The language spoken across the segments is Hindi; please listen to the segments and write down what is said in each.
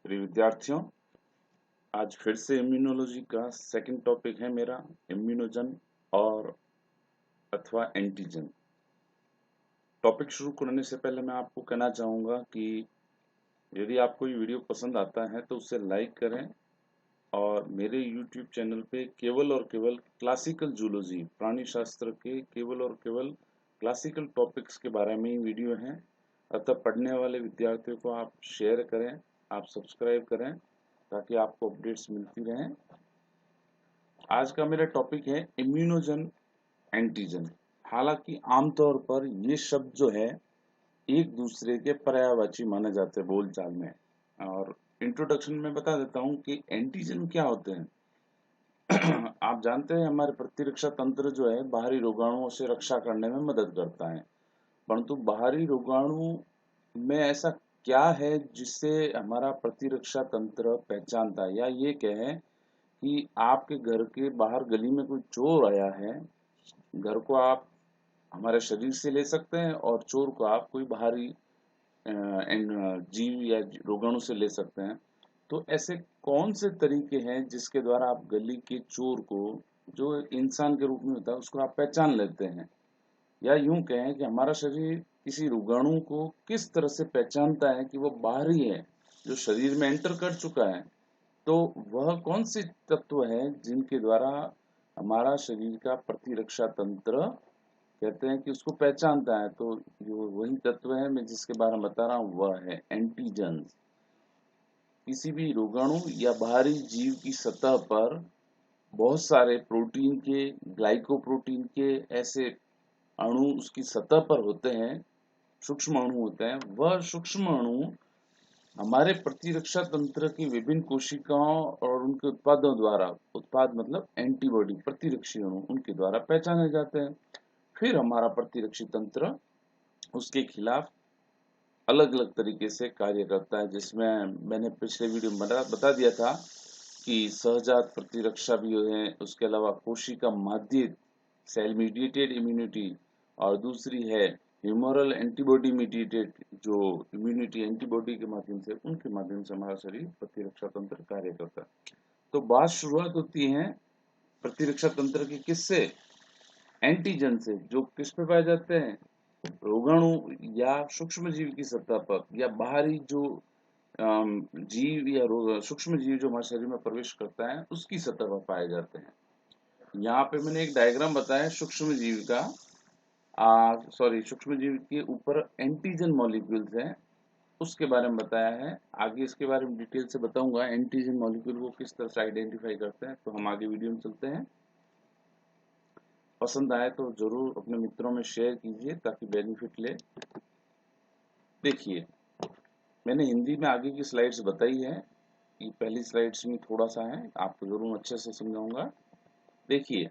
प्रिय विद्यार्थियों, आज फिर से इम्यूनोलॉजी का सेकंड टॉपिक है मेरा इम्यूनोजन और अथवा एंटीजन। टॉपिक शुरू करने से पहले मैं आपको कहना चाहूँगा कि यदि आपको ये वीडियो पसंद आता है तो उसे लाइक करें और मेरे यूट्यूब चैनल पे केवल और केवल क्लासिकल जूलॉजी प्राणी शास्त्र के केवल और केवल क्लासिकल टॉपिक्स के बारे में ही वीडियो हैं। अतः पढ़ने वाले विद्यार्थियों को आप शेयर करें, आप सब्सक्राइब करें ताकि आपको अपडेट्स मिलती रहें। आज का मेरा टॉपिक है इम्यूनोजन एंटीजन। हालांकि आमतौर पर ये शब्द जो है एक दूसरे के पर्यायवाची माने जाते हैं बोलचाल में। और इंट्रोडक्शन में बता देता हूँ कि एंटीजन क्या होते हैं। आप जानते हैं हमारे प्रतिरक्षा तंत्र जो है बाहरी रोगाणुओं से रक्षा करने में मदद करता है, परंतु बाहरी रोगाणु में ऐसा क्या है जिससे हमारा प्रतिरक्षा तंत्र पहचानता है, या ये कहें कि आपके घर के बाहर गली में कोई चोर आया है, घर को आप हमारे शरीर से ले सकते हैं और चोर को आप कोई बाहरी जीव या रोगाणु से ले सकते हैं। तो ऐसे कौन से तरीके हैं जिसके द्वारा आप गली के चोर को, जो इंसान के रूप में होता है, उसको आप पहचान लेते हैं, या यूं कहें कि हमारा शरीर किसी रोगाणु को किस तरह से पहचानता है कि वो बाहरी है, जो शरीर में एंटर कर चुका है। तो वह कौन से तत्व है जिनके द्वारा हमारा शरीर का प्रतिरक्षा तंत्र कहते हैं कि उसको पहचानता है। तो जो वही तत्व है मैं जिसके बारे में बता रहा हूँ वह है एंटीजन। किसी भी रोगाणु या बाहरी जीव की सतह पर बहुत सारे प्रोटीन के, ग्लाइकोप्रोटीन के ऐसे अणु उसकी सतह पर होते हैं, सूक्ष्म अणु होते हैं। वह सूक्ष्म अणु हमारे प्रतिरक्षा तंत्र की विभिन्न कोशिकाओं और उनके उत्पादों द्वारा, उत्पाद मतलब एंटीबॉडी, प्रतिरक्षी अणु, उनके द्वारा पहचाने जाते हैं। फिर हमारा प्रतिरक्षी तंत्र उसके खिलाफ अलग अलग तरीके से कार्य करता है, जिसमें मैंने पिछले वीडियो में बता दिया था कि सहजात प्रतिरक्षा भी है, उसके अलावा कोशिका माध्यित सेल मीडिएटेड इम्यूनिटी, और दूसरी है ह्यूमरल एंटीबॉडी मीडिएटेड, जो इम्यूनिटी एंटीबॉडी के माध्यम से, उनके माध्यम से हमारा शरीर प्रतिरक्षा तंत्र कार्य करता है। तो बात शुरुआत होती है प्रतिरक्षा तंत्र की किससे? एंटीजन से, जो किस पे पाए जाते हैं? रोगाणु या सूक्ष्म जीव की सतह पर, या बाहरी जो जीव या सूक्ष्म जीव जो हमारे शरीर में प्रवेश करता है उसकी सतह पर पाए जाते हैं। यहाँ पे मैंने एक डायग्राम बताया सूक्ष्म जीव का, सूक्ष्म जीव के ऊपर एंटीजन मॉलिक्यूल्स हैं, उसके बारे में बताया है। आगे इसके बारे में डिटेल से बताऊंगा एंटीजन मॉलिक्यूल को किस तरह से आइडेंटिफाई करते हैं। तो हम आगे वीडियो में चलते हैं। पसंद आए तो जरूर अपने मित्रों में शेयर कीजिए ताकि बेनिफिट ले। देखिए, मैंने हिंदी में आगे की स्लाइड्स बताई है, ये पहली स्लाइड्स में थोड़ा सा है, आपको जरूर अच्छे से समझाऊंगा। देखिए,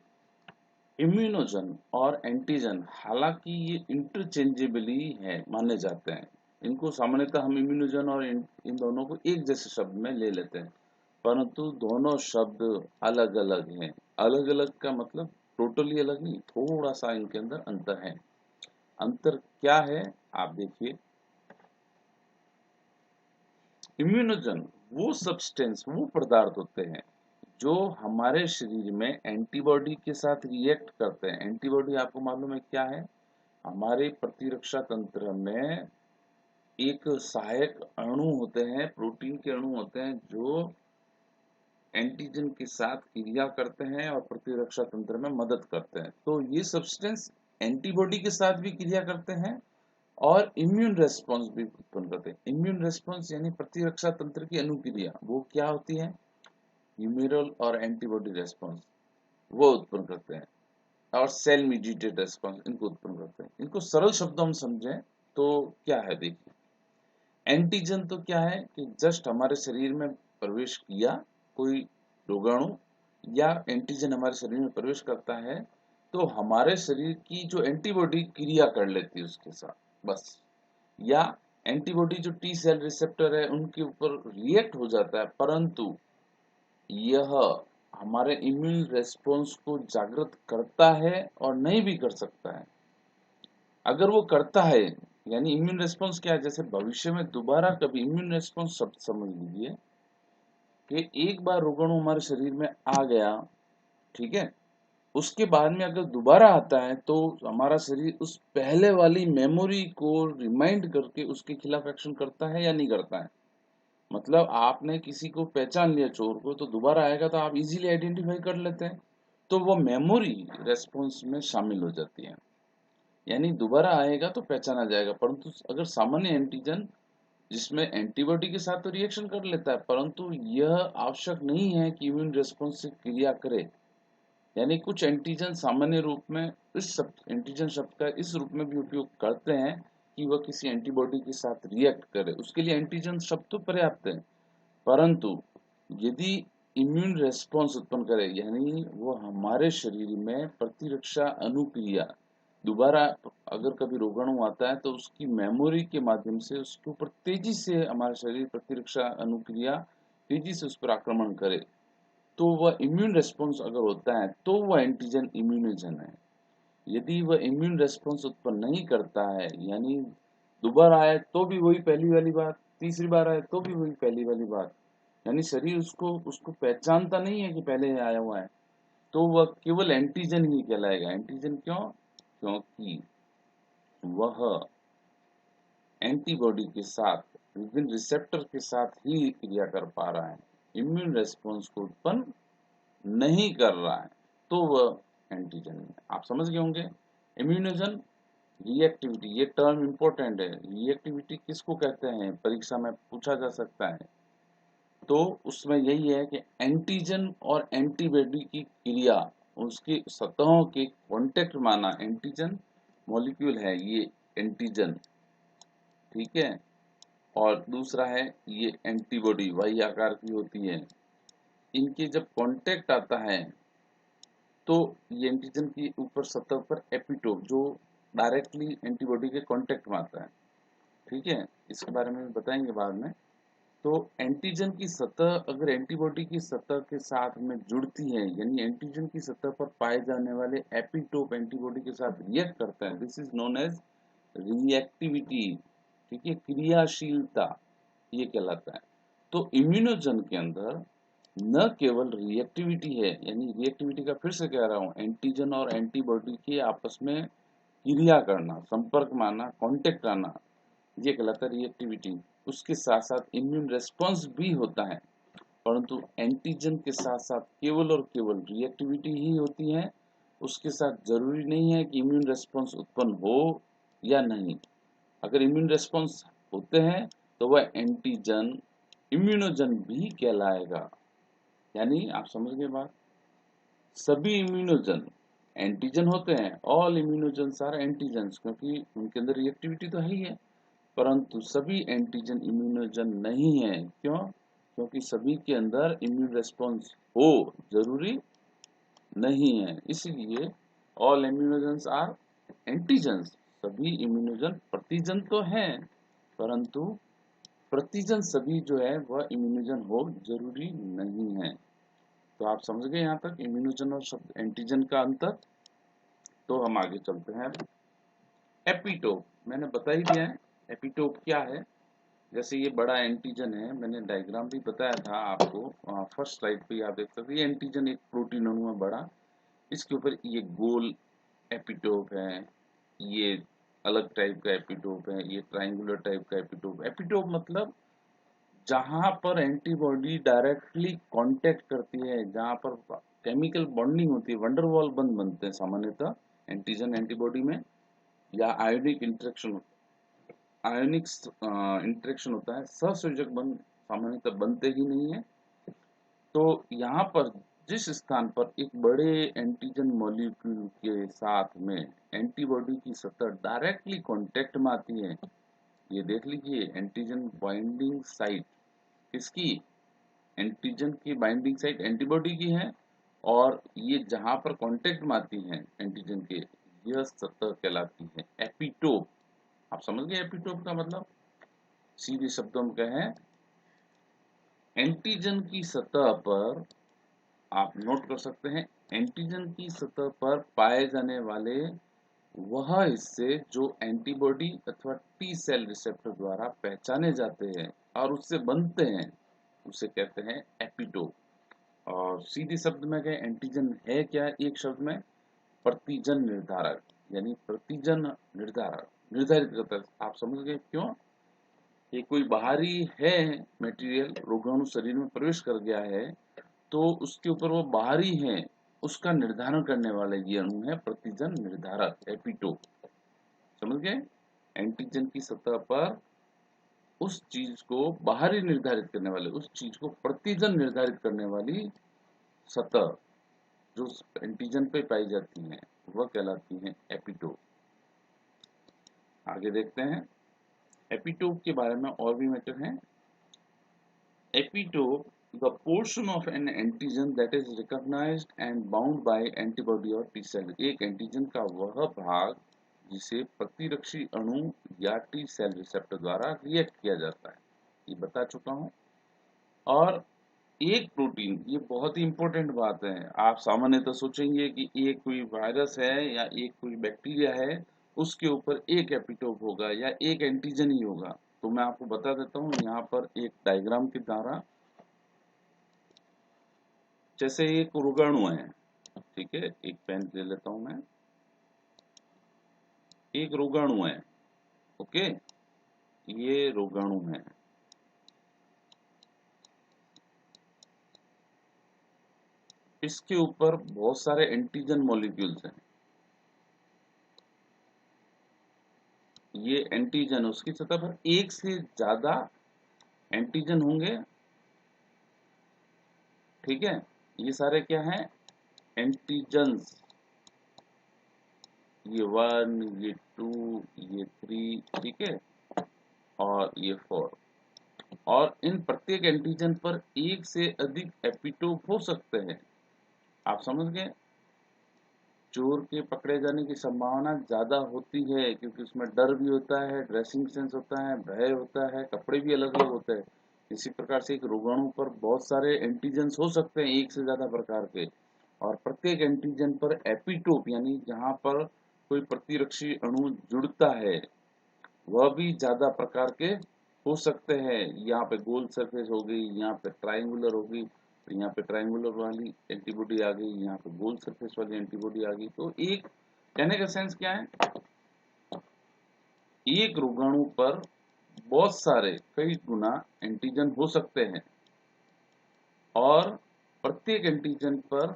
इम्यूनोजन और एंटीजन हालांकि ये इंटरचेंजेबली है माने जाते हैं। इनको सामान्यतः हम इम्यूनोजन और इन दोनों को एक जैसे शब्द में ले लेते हैं, परंतु दोनों शब्द अलग अलग हैं। अलग अलग का मतलब टोटली अलग नहीं, थोड़ा सा इनके अंदर अंतर है। अंतर क्या है आप देखिए। इम्यूनोजन वो सब्सटेंस, वो पदार्थ होते हैं जो हमारे शरीर में एंटीबॉडी के साथ रिएक्ट करते हैं। एंटीबॉडी आपको मालूम है क्या है? हमारे प्रतिरक्षा तंत्र में एक सहायक अणु होते हैं, प्रोटीन के अणु होते हैं जो एंटीजन के साथ क्रिया करते हैं और प्रतिरक्षा तंत्र में मदद करते हैं। तो ये सब्सटेंस एंटीबॉडी के साथ भी क्रिया करते हैं और इम्यून रेस्पॉन्स भी उत्पन्न करते हैं। इम्यून रेस्पॉन्स यानी प्रतिरक्षा तंत्र की अनुक्रिया, वो क्या होती है? ह्यूमरल और एंटीबॉडी रेस्पॉन्स वो उत्पन्न करते हैं, और सेल मीडिएटेड रेस्पॉन्स इनको उत्पन्न करते हैं। इनको सरल शब्दों में समझें तो क्या है, देखिए, एंटीजन तो क्या है कि जस्ट हमारे शरीर में प्रवेश किया कोई रोगाणु, या एंटीजन हमारे शरीर में प्रवेश करता है तो हमारे शरीर की जो एंटीबॉडी क्रिया कर लेती है उसके साथ, बस। या एंटीबॉडी जो टी सेल रिसेप्टर है उनके ऊपर रिएक्ट हो जाता है, परंतु यह हमारे इम्यून रेस्पॉन्स को जागृत करता है और नहीं भी कर सकता है। अगर वो करता है, यानी इम्यून रेस्पॉन्स क्या है, जैसे भविष्य में दोबारा कभी इम्यून रेस्पॉन्स शब्द समझ लीजिए, कि एक बार रोगाणु हमारे शरीर में आ गया, ठीक है, उसके बाद में अगर दोबारा आता है तो हमारा शरीर उस पहले वाली मेमोरी को रिमाइंड करके उसके खिलाफ एक्शन करता है या नहीं करता है। मतलब आपने किसी को पहचान लिया चोर को, तो दोबारा आएगा तो आप इजीली आइडेंटिफाई कर लेते हैं, तो वो मेमोरी रेस्पॉन्स में शामिल हो जाती है। यानी दोबारा आएगा तो पहचाना जाएगा, परंतु अगर सामान्य एंटीजन जिसमें एंटीबॉडी के साथ तो रिएक्शन कर लेता है, परंतु यह आवश्यक नहीं है कि इम्यून रेस्पॉन्स से क्रिया करे। यानी कुछ एंटीजन सामान्य रूप में इस शब्द एंटीजन शब्द का इस रूप में भी उपयोग करते हैं कि वह किसी एंटीबॉडी के साथ रिएक्ट करे, उसके लिए एंटीजन शब्द तो पर्याप्त है। परंतु यदि इम्यून रेस्पॉन्स उत्पन्न करे, यानी वो हमारे शरीर में प्रतिरक्षा अनुक्रिया, दोबारा अगर कभी रोगाणु आता है तो उसकी मेमोरी के माध्यम से उसके ऊपर तेजी से हमारा शरीर प्रतिरक्षा अनुक्रिया तेजी से उस पर आक्रमण करे, तो वह इम्यून रेस्पॉन्स अगर होता है तो वह एंटीजन इम्यूनोजन है। यदि वह इम्यून रेस्पॉन्स उत्पन्न नहीं करता है, यानी दोबारा आए तो भी वही पहली वाली बात, तीसरी बार आए तो भी वही पहली वाली बात, यानी शरीर उसको उसको पहचानता नहीं है कि पहले आया हुआ है, तो वह केवल एंटीजन ही कहलाएगा। एंटीजन क्यों? क्योंकि वह एंटीबॉडी के साथ, विभिन्न रिसेप्टर के साथ ही क्रिया कर पा रहा है, इम्यून रेस्पॉन्स को उत्पन्न नहीं कर रहा है, तो वह एंटीजन है। आप समझ गए होंगे। इम्यूनोजन, रिएक्टिविटी, ये टर्म इंपॉर्टेंट है। रिएक्टिविटी किसको कहते हैं, परीक्षा में पूछा जा सकता है। तो उसमें यही है कि एंटीजन और एंटीबॉडी की क्रिया, उसकी सतहों के कांटेक्ट माना, एंटीजन मॉलिक्यूल है ये एंटीजन, ठीक है, और दूसरा है ये एंटीबॉडी, वाही आकार की होती है। इनके जब कांटेक्ट आता है तो ये एंटीजन की ऊपर सतह पर एपिटोप, जो डायरेक्टली एंटीबॉडी के कांटेक्ट में आता है, ठीक है, इसके बारे में बताएंगे बाद में। तो एंटीजन की सतह अगर एंटीबॉडी की सतह के साथ में जुड़ती है, यानी एंटीजन की सतह पर पाए जाने वाले एपिटोप एंटीबॉडी के साथ रिएक्ट करता है, this is known as reactivity, ठीक है, क्रियाशीलता ये कहलाता है। तो इम्यूनोजन के अंदर न केवल रिएक्टिविटी है, यानी रिएक्टिविटी का फिर से कह रहा हूं, एंटीजन और एंटीबॉडी के आपस में क्रिया करना, संपर्क में आना, कांटेक्ट आना, ये कहलाता है रिएक्टिविटी। उसके साथ साथ इम्यून रेस्पॉन्स भी होता है, परंतु एंटीजन के साथ साथ केवल और केवल रिएक्टिविटी ही होती है। उसके साथ जरूरी नहीं है कि इम्यून रेस्पॉन्स उत्पन्न हो या नहीं। अगर इम्यून रेस्पॉन्स होते हैं तो वह एंटीजन इम्यूनोजन भी कहलाएगा। यानी आप समझ गए बात। सभी इम्यूनोजन एंटीजन होते हैं, ऑल इम्यूनोजन्स आर एंटीजन्स, क्योंकि उनके अंदर रिएक्टिविटी तो है ही है, परंतु सभी एंटीजन इम्यूनोजन नहीं है। क्यों? क्योंकि सभी के अंदर इम्यून रेस्पॉन्स हो जरूरी नहीं है, इसलिए ऑल इम्यूनोजन्स आर एंटीजन्स। सभी इम्यूनोजन प्रतिजन तो हैं, परंतु प्रतिजन सभी जो है वह इम्यूनोजन हो जरूरी नहीं है। तो आप समझ गए यहाँ तक इम्यूनोजन और शब्द एंटीजन का अंतर। तो हम आगे चलते हैं। एपिटोप मैंने बता ही दिया है, एपिटोप क्या है। जैसे ये बड़ा एंटीजन है, मैंने डायग्राम भी बताया था आपको, फर्स्ट स्लाइड पे आप देख सकते हैं। ये एंटीजन एक प्रोटीन अणु है बड़ा, इसके ऊपर ये गोल एपिटोप है, ये अलग टाइप का एपिटोप है, ये ट्राइंगुलर टाइप का एपिटोप। एपिटोप मतलब जहां पर एंटीबॉडी डायरेक्टली कांटेक्ट करती है, जहां पर केमिकल बॉन्डिंग होती है, वंडरवॉल बंद बनते हैं सामान्यतः एंटीजन एंटीबॉडी में, या आयोनिक इंटरेक्शन, आयोनिक इंटरेक्शन होता है, सहसंयोजक बंध सामान्यतः बनते ही नहीं है। तो यहाँ पर जिस स्थान पर एक बड़े एंटीजन मॉलिक्यूल के साथ में एंटीबॉडी की सतह डायरेक्टली कांटेक्ट में आती है, ये देख लीजिए एंटीजन बाइंडिंग साइट किसकी, एंटीजन की बाइंडिंग साइट एंटीबॉडी की है, और ये जहां पर कांटेक्ट में आती है एंटीजन के, यह सतह कहलाती है एपिटोप। आप समझ गए एपिटोप का मतलब। सीधे शब्दों में कहें, एंटीजन की सतह पर आप नोट कर सकते हैं, एंटीजन की सतह पर पाए जाने वाले वह हिस्से जो एंटीबॉडी अथवा टी सेल रिसेप्टर द्वारा पहचाने जाते हैं और उससे बनते हैं, उसे कहते हैं एपिटोप। और सीधे शब्द में कहें एंटीजन है क्या, एक शब्द में प्रतिजन निर्धारक, यानी प्रतिजन निर्धारक निर्धारित करता है। आप समझ गए क्यों? ये कोई बाहरी है मटेरियल, रोगाणु शरीर में प्रवेश कर गया है तो उसके ऊपर वो बाहरी है उसका निर्धारण करने वाला ये अणु है प्रतिजन निर्धारक एपिटोप। समझ गए? एंटीजन की सतह पर उस चीज को बाहरी निर्धारित करने वाले, उस चीज को प्रतिजन निर्धारित करने वाली सतह जो एंटीजन पे पाई जाती है वह कहलाती है एपिटोप। आगे देखते हैं एपिटोप के बारे में और भी मैटर है। Epitope the portion of an antigen that is recognized and bound by antibody or T cell। एक एंटीजन का वह भाग जिसे प्रतिरक्षी अणु या टी सेल रिसेप्टर द्वारा रिएक्ट किया जाता है, ये बता चुका हूं। और एक प्रोटीन, ये बहुत ही इंपॉर्टेंट बात है। आप सामान्यतः सोचेंगे कि एक कोई वायरस है या एक कोई बैक्टीरिया है उसके ऊपर एक एपिटोप होगा या एक एंटीजन ही होगा। तो मैं आपको बता देता हूं यहाँ पर एक डायग्राम के द्वारा। जैसे एक रोगाणु है, ठीक है, एक पेन ले लेता हूं मैं। एक रोगाणु है, ओके, ये रोगाणु है। इसके ऊपर बहुत सारे एंटीजन मॉलिक्यूल्स हैं। ये एंटीजन, उसकी सतह पर एक से ज्यादा एंटीजन होंगे, ठीक है। ये सारे क्या हैं? एंटीजन्स। ये 1, ये 2, ये 3, ठीक है, और ये 4। और इन प्रत्येक एंटीजन पर एक से अधिक एपिटोप हो सकते हैं। आप समझ गए? चोर के पकड़े जाने की संभावना ज्यादा होती है क्योंकि उसमें डर भी होता है, ड्रेसिंग सेंस होता है, भय होता है, कपड़े भी अलग अलग होते हैं। इसी प्रकार से एक रोगाणु पर बहुत सारे एंटीजन्स हो सकते हैं, एक से ज्यादा प्रकार के, और प्रत्येक एंटीजन पर एपिटोप यानी जहां पर कोई प्रतिरक्षी अणु जुड़ता है वह भी ज्यादा प्रकार के हो सकते हैं। यहाँ पे गोल सरफेस हो गई, यहाँ पे ट्राइंगुलर हो गई, तो यहाँ पे ट्राइंगुलर वाली एंटीबॉडी आ गई, यहाँ पे गोल सरफेस वाली एंटीबॉडी आ गई। तो एक कहने का सेंस क्या है? एक रोगाणु पर बहुत सारे कई गुना एंटीजन हो सकते हैं और प्रत्येक एंटीजन पर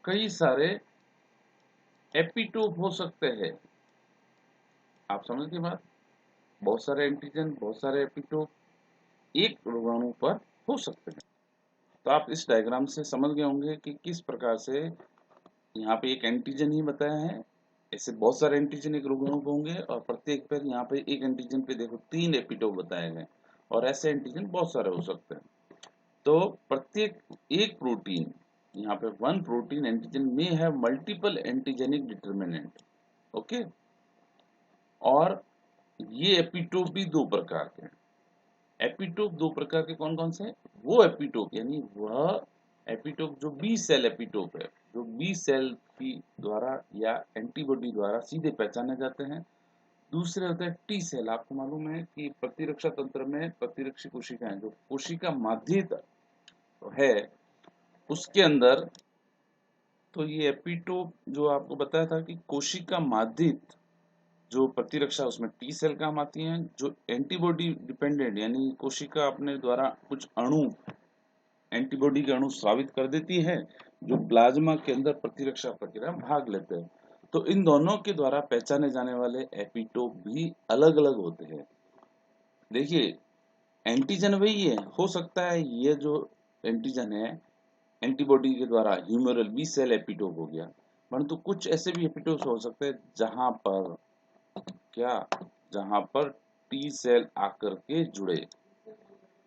कई सारे एपिटोप हो सकते हैं। आप समझ गए बात? बहुत सारे एंटीजन, बहुत सारे एपिटोप एक रोगाणु पर हो सकते हैं। तो आप इस डायग्राम से समझ गए होंगे कि किस प्रकार से यहाँ पे एक एंटीजन ही बताया है, ऐसे बहुत सारे एंटीजन एक रोगाणु पे होंगे और प्रत्येक पर यहाँ पे एक एंटीजन पे देखो 3 एपिटोप बताए गए, और ऐसे एंटीजन बहुत सारे हो सकते हैं। तो प्रत्येक एक प्रोटीन, यहाँ पे वन प्रोटीन एंटीजन में है मल्टीपल एंटीजेनिक डिटर्मिनेंट, ओके। और ये एपिटोप भी दो प्रकार के हैं। एपिटोप दो प्रकार के कौन कौन से? वो एपिटोप यानी वह एपिटोप जो बी सेल एपिटोप है, जो बी सेल की द्वारा या एंटीबॉडी द्वारा सीधे पहचाने जाते हैं। दूसरे होते हैं टी सेल। आपको मालूम है कि प्रतिरक्षा तंत्र में प्रतिरक्षी कोशिकाएं, जो कोशिका माध्यित है उसके अंदर, तो ये एपिटोप जो आपको बताया था कि कोशिका माध्यित जो प्रतिरक्षा उसमें टी सेल काम आती हैं, जो एंटीबॉडी डिपेंडेंट यानी कोशिका अपने द्वारा कुछ अणु, एंटीबॉडी के अणु स्रावित कर देती है जो प्लाज्मा के अंदर प्रतिरक्षा प्रक्रिया में भाग लेते हैं। तो इन दोनों के द्वारा पहचाने जाने वाले एपिटोप भी अलग अलग होते हैं। देखिए एंटीजन वही है, हो सकता है ये जो एंटीजन है एंटीबॉडी के द्वारा ह्यूमरल बी सेल एपिटोप हो गया, परंतु कुछ ऐसे भी एपिटोप हो सकते हैं जहां पर क्या, जहां पर टी सेल आकर के जुड़े।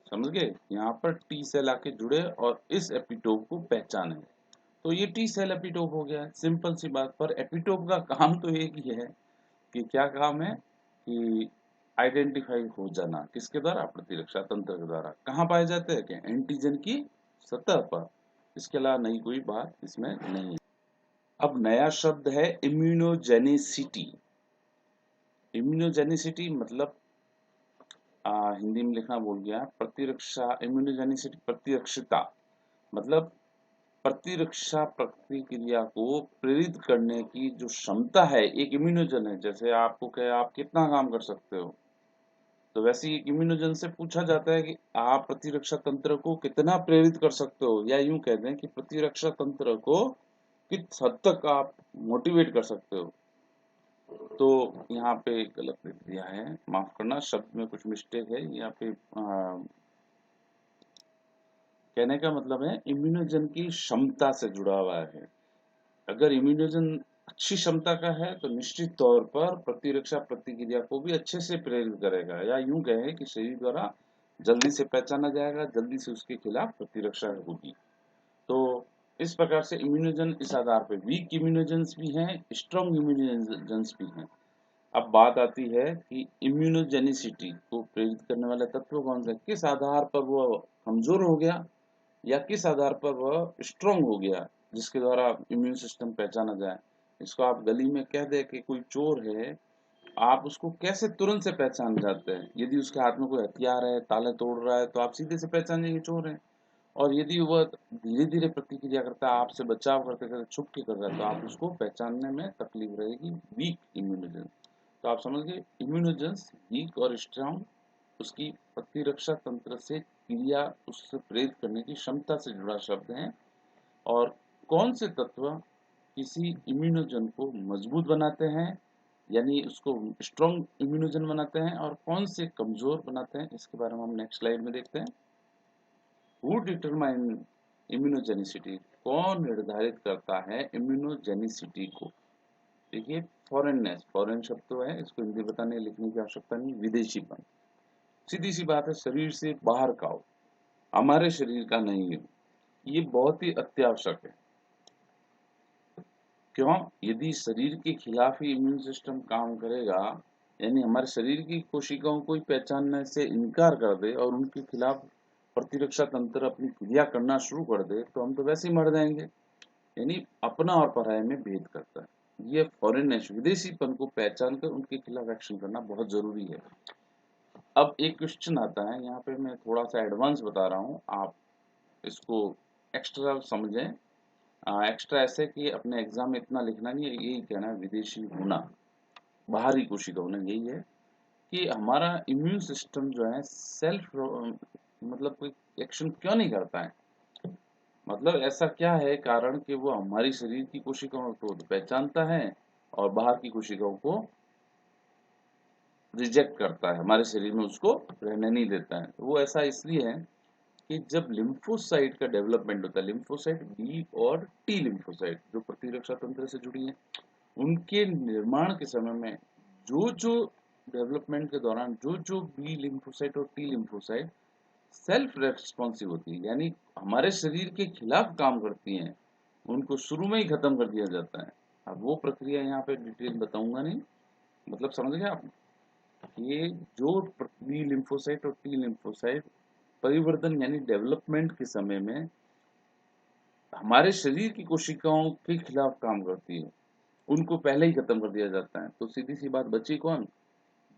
समझ गए? यहाँ पर टी सेल आके जुड़े और इस एपिटोप को पहचाने, तो ये टी सेल एपिटोप हो गया। सिंपल सी बात। पर एपिटोप का काम तो एक ही है कि क्या काम है कि आइडेंटिफाई हो जाना, किसके द्वारा? प्रतिरक्षा तंत्र के द्वारा। कहाँ पाए जाते हैं? कि एंटीजन की सतह पर। इसके अलावा नई कोई बात इसमें नहीं है। अब नया शब्द है इम्यूनोजेनिसिटी। इम्यूनोजेनिसिटी मतलब हिंदी में लिखना भूल गया, प्रतिरक्षा इम्यूनोजेनिसिटी, प्रतिरक्षिता मतलब प्रतिरक्षा प्रतिक्रिया को प्रेरित करने की जो क्षमता है एक इम्यूनोजन है। जैसे आपको क्या, आप कितना काम कर सकते हो, तो वैसे ही एक इम्यूनोजन से पूछा जाता है कि आप प्रतिरक्षा तंत्र को कितना प्रेरित कर सकते हो, या यूं कह दें कि प्रतिरक्षा तंत्र को किस हद तक आप मोटिवेट कर सकते हो। तो यहाँ पे गलत लिख दिया है, माफ करना, शब्द में कुछ मिस्टेक है यहाँ पे। कहने का मतलब है इम्यूनोजन की क्षमता से जुड़ा हुआ है। अगर इम्यूनोजन अच्छी क्षमता का है तो निश्चित तौर पर प्रतिरक्षा प्रतिक्रिया को भी अच्छे से प्रेरित करेगा, या यूं कहें कि शरीर द्वारा जल्दी से पहचाना जाएगा, जल्दी से उसके खिलाफ प्रतिरक्षा होगी। तो इस प्रकार से इम्यूनोजन इस आधार पर वीक इम्यूनोजेंस भी हैं, स्ट्रॉन्ग इम्यूनोजेंस भी हैं। अब बात आती है कि इम्यूनोजेनिसिटी को प्रेरित करने वाला तत्व कौन सा है, किस आधार पर वो कमजोर हो गया या किस आधार पर वह स्ट्रांग हो गया, जिसके द्वारा इम्यून सिस्टम पहचाना जाए। इसको आप गली में कह दे कि कोई चोर है, आप उसको कैसे तुरंत से पहचान जाते हैं? यदि उसके हाथ में कोई हथियार है, ताले तोड़ रहा है, तो आप सीधे से पहचान जाएंगे चोर है। और यदि वह धीरे धीरे प्रतिक्रिया करता है, आपसे बचाव करते करते छुप के कर रहा है, तो आप उसको पहचानने में तकलीफ रहेगी, वीक इम्यूनोजेन। तो आप समझ गए, इम्यूनोजेंस वीक और स्ट्रांग उसकी प्रतिरक्षा तंत्र से क्रिया, उससे प्रेरित करने की क्षमता से जुड़ा शब्द है। और कौन से तत्व किसी इम्यूनोजन को मजबूत बनाते हैं, यानी उसको स्ट्रॉन्ग इम्यूनोजन बनाते हैं, और कौन से कमजोर बनाते हैं, इसके बारे में हम नेक्स्ट स्लाइड में देखते हैं। हु डिटरमाइन इम्यूनोजेनिसिटी, कौन निर्धारित करता है इम्यूनोजेनिसिटी को? देखिए, फॉरेननेस, फॉरेन शब्द तो है, इसको हिंदी बताने लिखने की आवश्यकता नहीं, विदेशीपन। सीधी सी बात है, शरीर से बाहर का हो, हमारे शरीर का नहीं हो, ये बहुत ही अत्यावश्यक है। क्यों? यदि शरीर के खिलाफ ही इम्यून सिस्टम काम करेगा, यानी हमारे शरीर की कोशिकाओं को ही पहचानने से इनकार कर दे और उनके खिलाफ प्रतिरक्षा तंत्र अपनी क्रिया करना शुरू कर दे, तो हम तो वैसे ही मर जाएंगे। यानी अपना और पराये में भेद करता है। ये फॉरेननेस, विदेशीपन को पहचान कर उनके खिलाफ एक्शन करना बहुत जरूरी है। अब एक क्वेश्चन आता है, यहाँ पे मैं थोड़ा सा एडवांस बता रहा हूँ, आप इसको एक्स्ट्रा समझें। एक्स्ट्रा ऐसे कि अपने एग्जाम में इतना लिखना नहीं है, यही कहना है विदेशी होना, बाहरी कोशिका होना, यही है कि हमारा इम्यून सिस्टम जो है सेल्फ मतलब कोई एक्शन क्यों नहीं करता है। मतलब ऐसा क्या है कारण कि वो हमारी शरीर की कोशिकाओं को तो पहचानता है और बाहर की कोशिकाओं को रिजेक्ट करता है, हमारे शरीर में उसको रहने नहीं देता है। वो ऐसा इसलिए है कि जब लिम्फोसाइट का डेवलपमेंट होता है, लिम्फोसाइट बी और टी लिम्फोसाइट जो प्रतिरक्षा तंत्र से जुड़ी है, उनके निर्माण के समय में जो जो डेवलपमेंट के दौरान जो जो बी लिम्फोसाइट और टी लिम्फोसाइट सेल्फ रेस्पॉन्सिव होती है, यानी हमारे शरीर के खिलाफ काम करती हैं, उनको शुरू में ही खत्म कर दिया जाता है। अब वो प्रक्रिया यहाँ पे डिटेल बताऊंगा नहीं, मतलब समझ गए आप। ये जो बी लिम्फोसाइट और टी लिम्फोसाइट परिवर्तन यानी डेवलपमेंट के समय में हमारे शरीर की कोशिकाओं के खिलाफ काम करती है, उनको पहले ही खत्म कर दिया जाता है। तो सीधी सी बात बची कौन?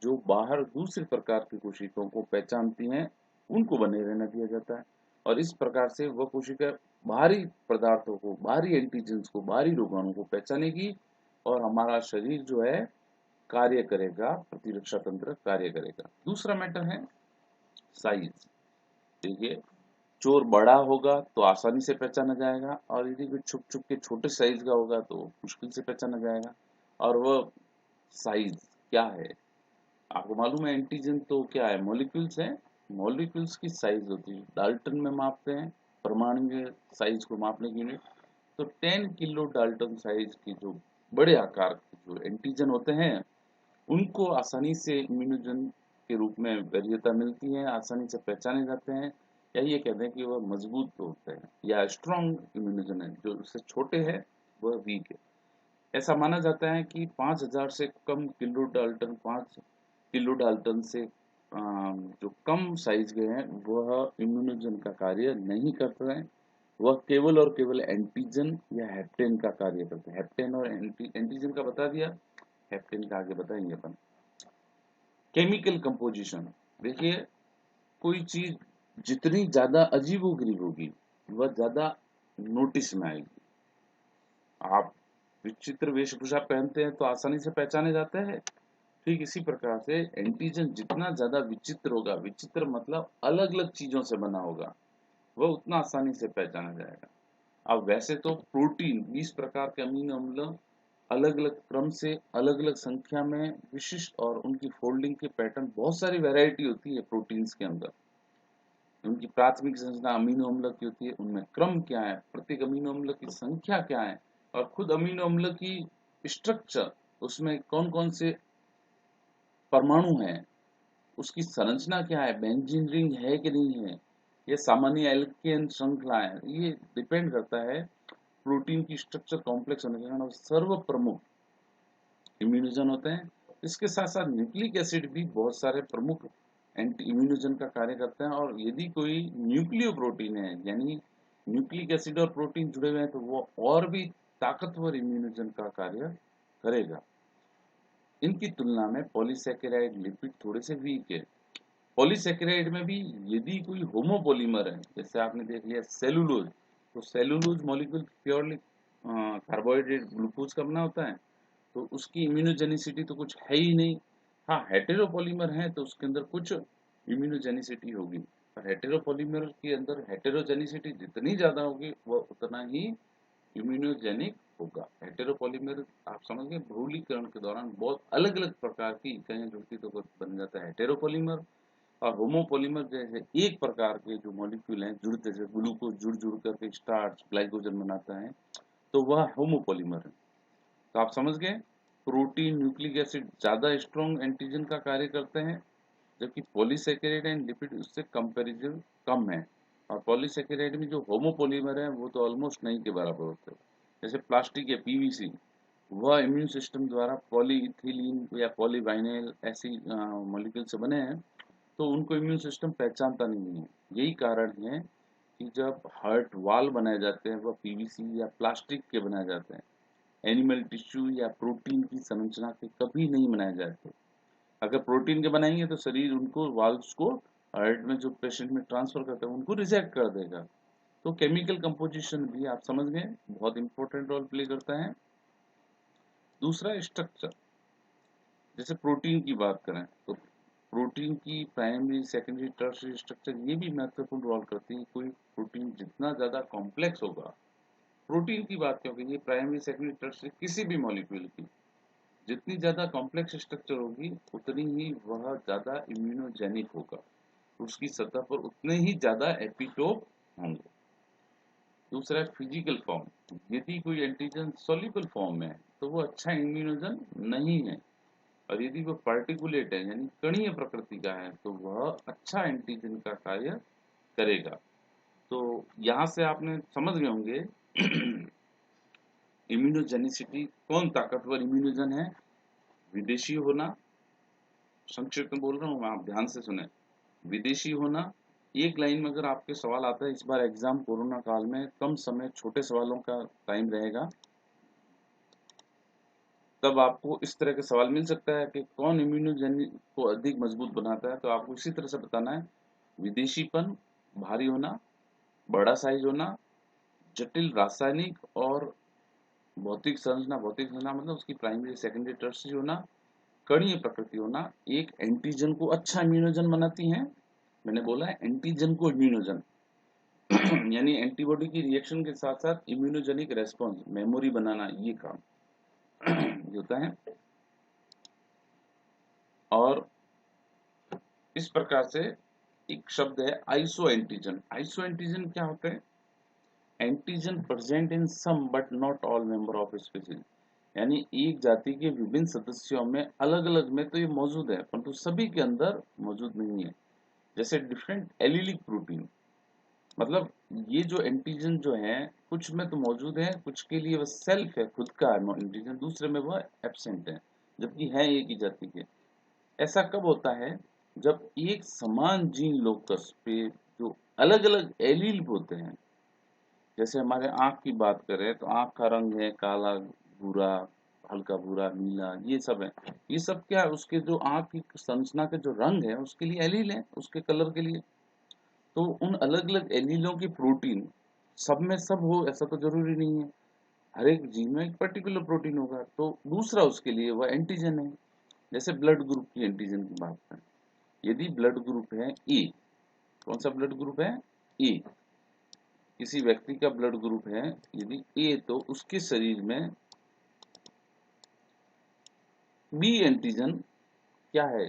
जो बाहर दूसरे प्रकार की कोशिकाओं को पहचानती हैं, उनको बने रहने दिया जाता है। और इस प्रकार से वह कोशिका बाहरी पदार्थों को, बाहरी एंटीजेंस को, बाहरी रोगाणु को पहचानेगी और हमारा शरीर जो है कार्य करेगा, प्रतिरक्षा तंत्र कार्य करेगा। दूसरा मैटर है साइज। देखिए, चोर बड़ा होगा तो आसानी से पहचाना जाएगा, और यदि कोई छुप छुप के छोटे साइज का होगा तो मुश्किल से पहचाना जाएगा। और वह साइज क्या है? आपको मालूम है एंटीजन तो क्या है? मॉलिक्यूल्स है। मॉलिक्यूल्स की साइज होती है, डाल्टन में मापते हैं, परमाणु साइज को मापने की यूनिट। तो 10 किलो डाल्टन साइज की जो बड़े आकार के जो एंटीजन होते हैं, उनको आसानी से इम्यूनोजन के रूप में वरीयता मिलती है, आसानी से पहचाने जाते हैं, या ये कहते हैं कि वह मजबूत होते हैं या स्ट्रॉन्ग इम्यूनोजन है। जो उससे छोटे हैं वह वीक है। ऐसा माना जाता है कि 5000 से कम किलो डाल्टन, 5 किलो डाल्टन से जो कम साइज के हैं वह इम्यूनोजन का कार्य नहीं करते हैं, वह केवल और केवल एंटीजन या हेप्टेन का कार्य करते हैं। हेप्टेन और एंटीजन का बता दिया, हेप्टेन का आगे बताएंगे अपन। केमिकल कंपोजिशन, देखिए, कोई चीज जितनी ज्यादा अजीबोगरीब होगी वह ज्यादा नोटिस में आएगी। आप विचित्र वेशभूषा पहनते हैं तो आसानी से पहचाने जाते हैं। ठीक इसी प्रकार से एंटीजन जितना ज्यादा विचित्र होगा, विचित्र मतलब अलग अलग चीजों से बना होगा, वह उतना आसानी से पहचाना जाएगा। अब वैसे तो प्रोटीन 20 प्रकार के अमीनो अम्ल अलग अलग क्रम से अलग अलग संख्या में विशिष्ट, और उनकी फोल्डिंग के पैटर्न बहुत सारी वैरायटी होती है प्रोटीन्स के अंदर। उनकी प्राथमिक संरचना अमीनो अम्ल की होती है, उनमें क्रम क्या है, प्रत्येक अमीनो अम्ल की संख्या क्या है, और खुद अमीनो अम्ल की स्ट्रक्चर, उसमें कौन कौन से परमाणु हैं, उसकी संरचना क्या है, बेंजीन रिंग है कि नहीं है, ये सामान्य एल्केन श्रृंखला है, ये डिपेंड करता है प्रोटीन की स्ट्रक्चर कॉम्प्लेक्स होने के कारण। सर्व प्रमुख इम्यूनोजन होते हैं। इसके साथ साथ न्यूक्लिक एसिड भी बहुत सारे प्रमुख एंटी इम्यूनोजन का कार्य करते हैं, और यदि कोई न्यूक्लियो प्रोटीन है यानी न्यूक्लिक एसिड और प्रोटीन जुड़े हुए हैं तो वो और भी ताकतवर इम्यूनोजन का कार्य करेगा। इनकी तुलना में पॉलीसैकेराइड लिपिड थोड़े से वीक है। पॉलीसैकेराइड में भी यदि कोई होमोपोलीमर है, जैसे आपने देख लिया सेलुलोज, तो cellulose molecule purely carbohydrate glucose का बना होता है, तो उसकी इम्यूनोजेनिसिटी तो कुछ है ही नहीं। हाँ, हेटेरोपॉलीमर है तो उसके अंदर कुछ इम्यूनोजेनिसिटी होगी, पर हेटेरोपॉलीमर के अंदर हेटेरोजेनिसिटी जितनी ज्यादा होगी वह उतना ही इम्यूनोजेनिक होगा। हेटेरोपॉलीमर आप समझ गए, बहुलीकरण के दौरान बहुत अलग अलग प्रकार की इकाइयां जुड़ती तो बन जाता है हेटेरोपॉलीमर। और होमोपॉलीमर जैसे एक प्रकार के जो मॉलिक्यूल हैं जुड़ते, जैसे ग्लूकोज जुड़ जुड़ करके स्टार्च ग्लाइकोजन बनाता है, तो वह होमोपॉलीमर है। तो आप समझ गए, प्रोटीन न्यूक्लिक एसिड ज्यादा स्ट्रॉन्ग एंटीजन का कार्य करते हैं, जबकि पॉलीसैकेराइड एंड लिपिड उससे कंपैरिजन कम है। और पॉलीसैकेराइड में जो होमोपॉलीमर है वो तो ऑलमोस्ट नहीं के बराबर होते हैं। जैसे प्लास्टिक या पीवीसी, वह इम्यून सिस्टम द्वारा पॉलीइथिलीन या पॉलीवाइनाइल ऐसी मॉलिक्यूल से बने हैं, तो उनको इम्यून सिस्टम पहचानता नहीं है। यही कारण है कि जब हार्ट वाल बनाए जाते हैं वह पीवीसी या प्लास्टिक के बनाए जाते हैं। एनिमल टिश्यू या प्रोटीन की संरचना के कभी नहीं बनाए जाते। अगर प्रोटीन के बनाएंगे तो शरीर उनको वाल्व्स को हार्ट में जो पेशेंट में ट्रांसफर करता है उनको रिजेक्ट कर देगा। तो केमिकल कंपोजिशन भी आप समझ गए बहुत इंपॉर्टेंट रोल प्ले करता है। दूसरा स्ट्रक्चर, जैसे प्रोटीन की बात करें तो प्रोटीन की प्राइमरी सेकेंडरी टर्शियरी स्ट्रक्चर ये भी महत्वपूर्ण रोल करती है। कोई प्रोटीन जितना ज्यादा कॉम्प्लेक्स होगा, प्रोटीन की बात क्योंकि ये प्राइमरी सेकेंडरी टर्शियरी किसी भी मॉलिक्यूल की जितनी ज्यादा कॉम्प्लेक्स स्ट्रक्चर होगी उतनी ही वह ज्यादा इम्यूनोजेनिक होगा, उसकी सतह पर उतने ही ज्यादा एपिटोप होंगे। दूसरा है फिजिकल फॉर्म, यदि कोई एंटीजन सॉल्युबल फॉर्म में है तो वो अच्छा इम्यूनोजन नहीं है, और यदि वो पार्टिकुलेट है यानी कणीय प्रकृति का है तो वह अच्छा एंटीजन का कार्य करेगा। तो यहाँ से आपने समझ गए होंगे इम्यूनोजेनिसिटी, कौन ताकतवर इम्यूनोजन है। विदेशी होना, संक्षिप्त में बोल रहा हूँ आप ध्यान से सुने, विदेशी होना। एक लाइन में अगर आपके सवाल आता है, इस बार एग्जाम कोरोना काल में कम समय छोटे सवालों का टाइम रहेगा, तब आपको इस तरह के सवाल मिल सकता है कि कौन इम्यूनोजेनिक को अधिक मजबूत बनाता है, तो आपको इसी तरह से बताना है विदेशीपन, भारी होना, बड़ा साइज होना, जटिल रासायनिक और भौतिक संरचना, भौतिक संरचना मतलब उसकी प्राइमरी सेकेंडरी टर्शियरी होना, कणीय प्रकृति होना, एक एंटीजन को अच्छा इम्यूनोजन बनाती है। मैंने बोला है एंटीजन को इम्यूनोजन यानी एंटीबॉडी की रिएक्शन के साथ साथ इम्यूनोजेनिक रेस्पॉन्स, मेमोरी बनाना, ये काम ये होता है। और इस प्रकार से एक शब्द है आइसो एंटीजन। आइसो एंटीजन क्या होते हैं? Antigen present in some but not all member of species, यानी एक जाति के विभिन्न सदस्यों में अलग अलग में तो ये मौजूद है परंतु सभी के अंदर मौजूद नहीं है। जैसे डिफरेंट एलिलिक प्रोटीन, मतलब ये जो एंटीजन जो है कुछ में तो मौजूद है, कुछ के लिए वह सेल्फ है, खुद का एंटीजन, दूसरे में वह एब्सेंट है, जबकि है एक ही जाति के। ऐसा कब होता है? जब एक समान जीन लोकस पे जो अलग अलग एलील होते हैं, जैसे हमारे आंख की बात करें तो आंख का रंग है काला, भूरा, हल्का भूरा, नीला, ये सब है। ये सब क्या है, उसके जो आँख की संरचना के जो रंग है उसके लिए एलील है, उसके कलर के लिए। तो उन अलग-अलग एलीलों की प्रोटीन सब में सब हो ऐसा तो ज़रूरी नहीं है। हर एक जीन में एक पर्टिकुलर प्रोटीन होगा, तो दूसरा उसके लिए वह एंटीजन है। जैसे ब्लड ग्रुप की एंटीजन की बात करें, यदि ब्लड ग्रुप है ए, कौन सा ब्लड ग्रुप है? ए। किसी व्यक्ति का ब्लड ग्रुप है यदि ए, तो उसके शरीर में बी एंटीजन क्या है?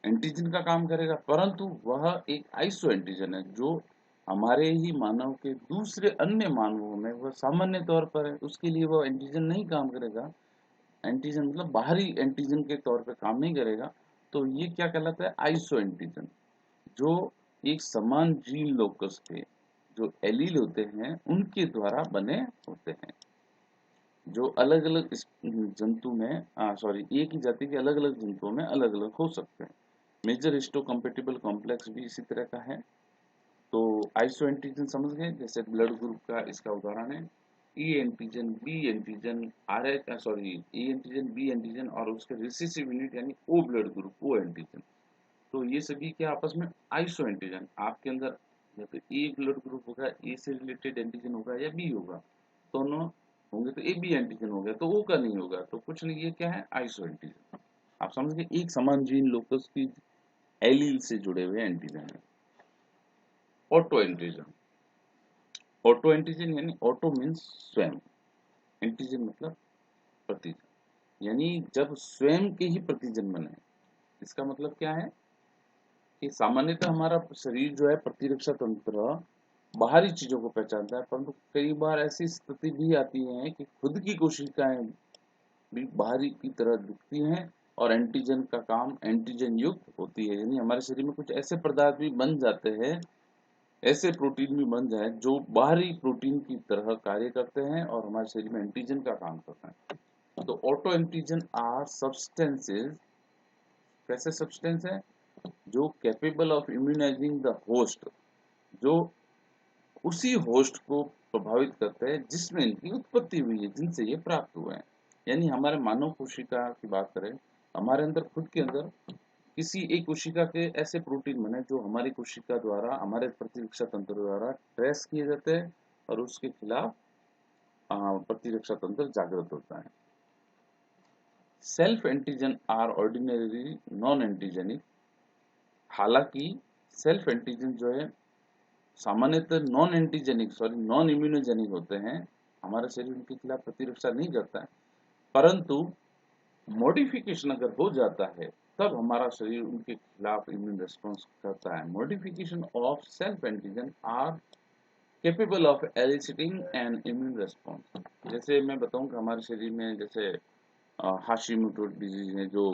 एंटीजन का काम करेगा, परंतु वह एक आइसो एंटीजन है जो हमारे ही मानव के दूसरे अन्य मानवों में वह सामान्य तौर पर है, उसके लिए वह एंटीजन नहीं काम करेगा। एंटीजन मतलब बाहरी एंटीजन के तौर पे काम नहीं करेगा। तो ये क्या कहलाता है? आइसो एंटीजन, जो एक समान जीन लोकस के जो एलील होते हैं उनके द्वारा बने होते हैं, जो अलग अलग जंतु में सॉरी एक ही जाति के अलग अलग जंतुओं में अलग अलग हो सकते हैं। मेजर हिस्टो कंपेटिबल कॉम्प्लेक्स भी इसी तरह का है। तो आइसो एंटीजन समझ गए, जैसे ब्लड ग्रुप का इसका उदाहरण है A antigen, B antigen, R H sorry A antigen, B antigen और उसके रिसेसिव यूनिट यानी O blood group, O antigen. तो ये सभी क्या आपस में आइसो एंटीजन आपके अंदर या तो ए ब्लड ग्रुप होगा, ए से रिलेटेड एंटीजन होगा या बी होगा, दोनों होंगे तो ए बी एंटीजन हो गया, तो ओ का नहीं होगा, तो कुछ नहीं, ये क्या है? Iso antigen. आप समझ गए, एक समान जीन लोकस की एलील से जुड़े हुए एंटीजन है। ऑटो एंटीजन, ऑटो एंटीजन यानी ऑटो मीन्स स्वयं, एंटीजन मतलब प्रतिजन, यानी जब स्वयं के ही प्रतिजन बने। इसका मतलब क्या है कि सामान्यतः हमारा शरीर जो है प्रतिरक्षा तंत्र बाहरी चीजों को पहचानता है, परंतु कई बार ऐसी स्थिति भी आती है कि खुद की कोशिकाएं भी बाहरी की तरह दिखती हैं और एंटीजन का काम एंटीजन युक्त होती है, यानी हमारे शरीर में कुछ ऐसे पदार्थ भी बन जाते हैं, ऐसे प्रोटीन भी बन जाए जो बाहरी प्रोटीन की तरह कार्य करते हैं और हमारे शरीर में एंटीजन का काम करते हैं। तो ऑटो एंटीजन आर सब्सटेंसेस, कैसे सब्सटेंस है? जो capable of immunising the host, जो उसी होस्ट को प्रभावित करते हैं जिसमें इनकी उत्पत्ति हुई है, जिनसे ये प्राप्त हुए हैं। यानी हमारे मानव कोशिका की बात करें, हमारे अंदर खुद के अंदर किसी एक कोशिका के ऐसे प्रोटीन बने जो हमारी कोशिका द्वारा, हमारे प्रतिरक्षा तंत्र द्वारा ट्रेस किए जाते हैं और उसके खिलाफ प्रतिरक्षा तंत्र जागृत होता है। Self antigen are ordinary non antigenic, हालांकि सेल्फ एंटीजन जो है सामान्यतः non antigenic sorry non immunogenic होते हैं, हमारा शरीर उनके खिलाफ प्रतिरक्षा नहीं करता है, परंतु मॉडिफिकेशन अगर हो जाता है तब हमारा शरीर उनके खिलाफ इम्यून रिस्पॉन्स करता है। Modification of self antigen are capable of eliciting an immune response. जैसे मैं बताऊं कि हमारे शरीर में जैसे हाशिमोटो डिजीज है जो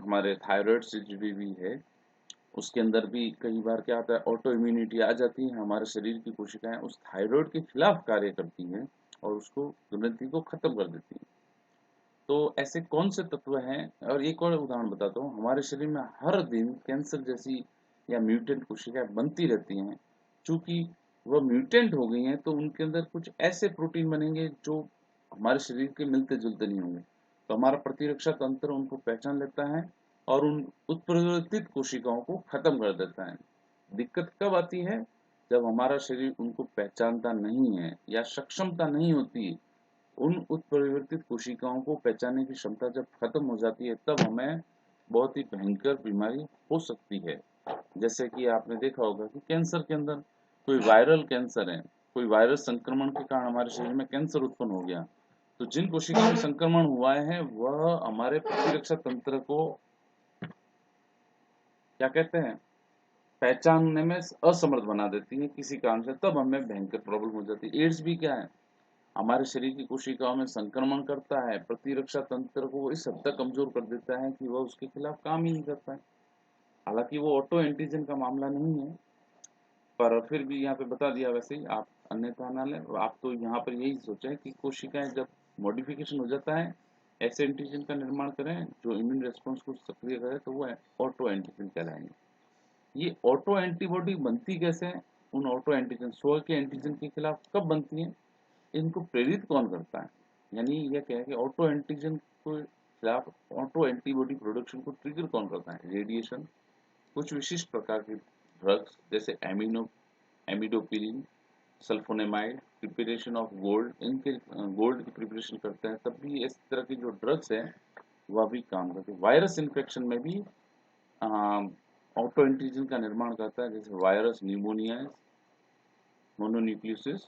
हमारे थायराइड से जुड़ी हुई है, उसके अंदर भी कई बार क्या होता है, ऑटो इम्यूनिटी आ जाती है, हमारे शरीर की कोशिकाएं उस थायराइड के खिलाफ कार्य करती हैं और उसको ग्रंथि को खत्म कर देती हैं। तो ऐसे कौन से तत्व हैं? और एक और उदाहरण बताता हूँ, हमारे शरीर में हर दिन कैंसर जैसी या म्यूटेंट कोशिकाएं बनती रहती हैं, चूंकि वह म्यूटेंट हो गई हैं तो उनके अंदर कुछ ऐसे प्रोटीन बनेंगे जो हमारे शरीर के मिलते जुलते नहीं होंगे, तो हमारा प्रतिरक्षा तंत्र उनको पहचान लेता है और उन उत्परिवर्तित कोशिकाओं को खत्म कर देता है। दिक्कत कब आती है? जब हमारा शरीर उनको पहचानता नहीं है या सक्षमता नहीं होती, उन उत्परिवर्तित कोशिकाओं को पहचानने की क्षमता जब खत्म हो जाती है तब हमें बहुत ही भयंकर बीमारी हो सकती है। जैसे कि आपने देखा होगा कि कैंसर के अंदर कोई वायरल कैंसर है, कोई वायरस संक्रमण के कारण हमारे शरीर में कैंसर उत्पन्न हो गया, तो जिन कोशिकाओं में संक्रमण हुआ है वह हमारे प्रतिरक्षा तंत्र को क्या कहते हैं, पहचानने में असमर्थ बना देती है किसी कारण से, तब हमें भयंकर प्रॉब्लम हो जाती है। एड्स भी क्या है, हमारे शरीर की कोशिकाओं में संक्रमण करता है, प्रतिरक्षा तंत्र को इस हद तक कमजोर कर देता है कि वह उसके खिलाफ काम ही नहीं करता है। हालांकि वो ऑटो एंटीजन का मामला नहीं है, पर फिर भी यहाँ पे बता दिया, वैसे ही आप अन्यथा ना लें। आप तो यहाँ पर यही सोचें कि कोशिकाएं जब मॉडिफिकेशन हो जाता है ऐसे एंटीजन का निर्माण करें जो इम्यून रेस्पॉन्स को सक्रिय करे, तो वो ऑटो एंटीजन कहलाएंगे। ये ऑटो एंटीबॉडी बनती कैसे है? उन ऑटो एंटीजन स्व के एंटीजन के खिलाफ कब बनती है? इनको प्रेरित कौन करता है? यानी यह क्या है कि ऑटो एंटीजन को खिलाफ ऑटो एंटीबॉडी प्रोडक्शन को ट्रिगर कौन करता है? रेडिएशन, कुछ विशिष्ट प्रकार के ड्रग्स जैसे एमिडोपिलिन, सल्फोनेमाइड, प्रिपरेशन ऑफ गोल्ड, इनके गोल्ड की प्रिपरेशन करते हैं, तब भी इस तरह की जो ड्रग्स हैं वह भी काम करते हैं। वायरस इन्फेक्शन में भी ऑटो एंटीजन का निर्माण करता है, जैसे वायरस न्यूमोनिया, मोनोन्यूक्लियोसिस।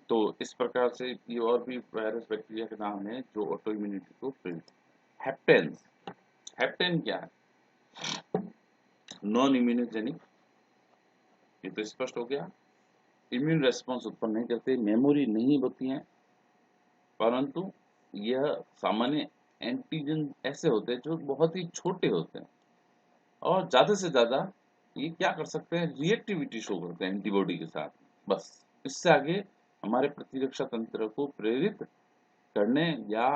तो इस प्रकार से ये और भी वायरस बैक्टीरिया के नाम हैं जो ऑटो इम्यूनिटी को प्रेरित। हेप्टेन्स, हेप्टेन क्या है? नॉन इम्यूनोजेनिक, ये तो स्पष्ट हो गया। इम्यून रेस्पॉन्स उत्पन्न नहीं करते, मेमोरी नहीं होती है, परंतु यह सामान्य एंटीजन ऐसे होते हैं जो बहुत ही छोटे होते हैं और ज्यादा से ज्यादा ये क्या कर सकते हैं, रिएक्टिविटी शो करते हैं एंटीबॉडी के साथ, बस। इससे आगे हमारे प्रतिरक्षा तंत्र को प्रेरित करने या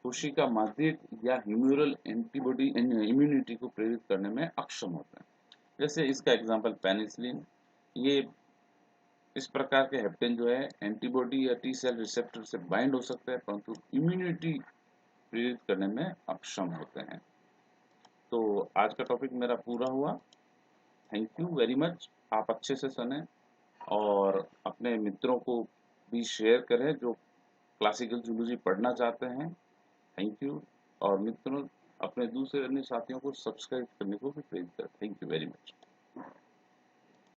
कोशिका माध्यिक या ह्यूमरल एंटीबॉडी इम्यूनिटी को प्रेरित करने में अक्षम होते हैं। जैसे इसका एग्जांपल पेनिसिलिन। ये इस प्रकार के हेप्टेन जो है एंटीबॉडी या टी सेल रिसेप्टर से बाइंड हो सकते हैं, परंतु इम्यूनिटी प्रेरित करने में अक्षम होते हैं। तो आज का टॉपिक मेरा पूरा हुआ। Thank you very much. आप अच्छे से सुने और अपने मित्रों को भी शेयर करें जो क्लासिकल जूलॉजी पढ़ना चाहते हैं। Thank you. और मित्रों, अपने दूसरे अन्य साथियों को सब्सक्राइब करने को भी प्रेरित करें। Thank you very much.